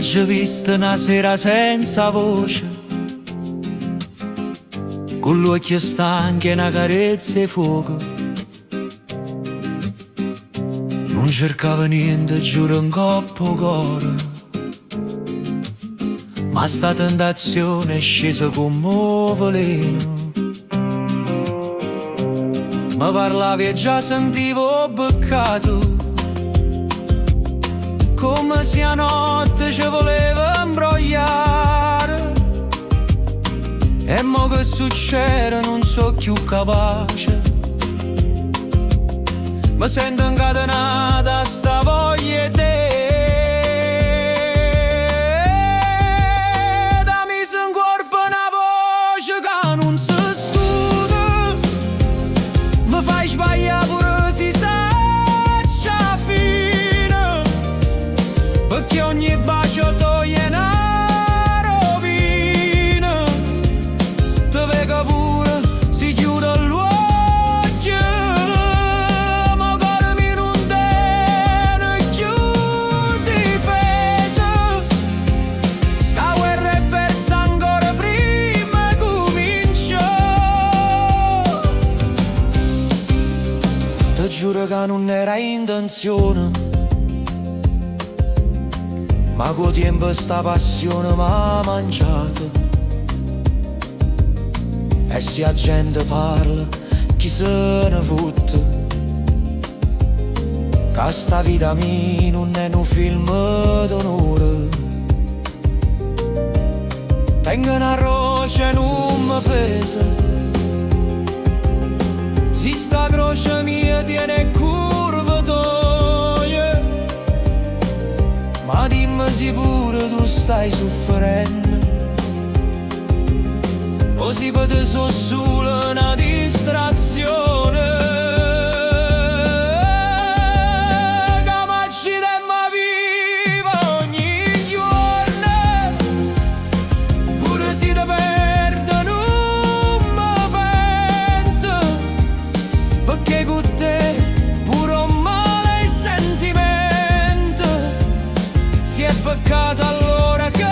T'ho visto una sera senza voce, con l'occhio stanchi e una carezza e fuoco. Non cercava niente, giuro, un coppo cuore, ma sta tentazione è scesa come un veleno. Mi parlavi e già sentivo peccato, come se a notte ci voleva imbrogliare. E mo che succede non so più capace, mi sento incatenata a sta voglia di te. Dammi se un corpo e una voce che non si studia, mi fai sbagliare pure si sa c'è fine, perché ogni bacio toglie una rovina. Te vedo pure, si chiude l'occhio, ma cormi non tiene più difesa. Sta guerra è persa ancora prima che cominciò. Ti giuro che non era intenzione, ma col tempo sta passione m'ha mangiato. E se la gente parla, chi se ne fotte, che sta vita mia non è un film d'onore. Tengo una croce e non mi pesa, se sta croce mia tiene curvatoie. Ma dimmi se pure tu stai soffrendo, o si vede solo una distrazione. Che m'accidemmo viva ogni giorno, pure se ti perdo non mi pento, perché con te pure un male sentimento. Si è peccato allora che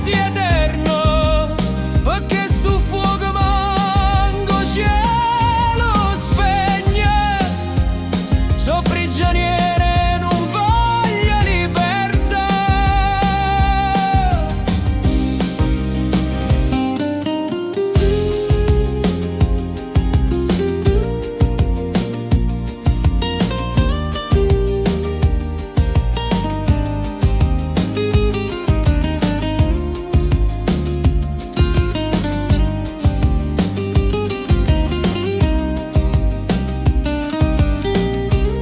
sia eterno, perché sto fuoco manco cielo spegne. So prigioniere, non voglio libertà.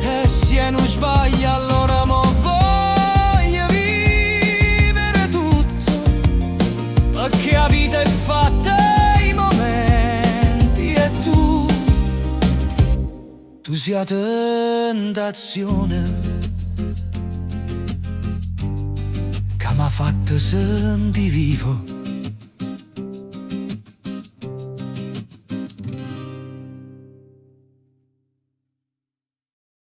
E se non sbaglio allora mo voglio vivere tutto, perché la vita è fatta i momenti e tu sia la tentazione che m'ha fatto sentire vivo.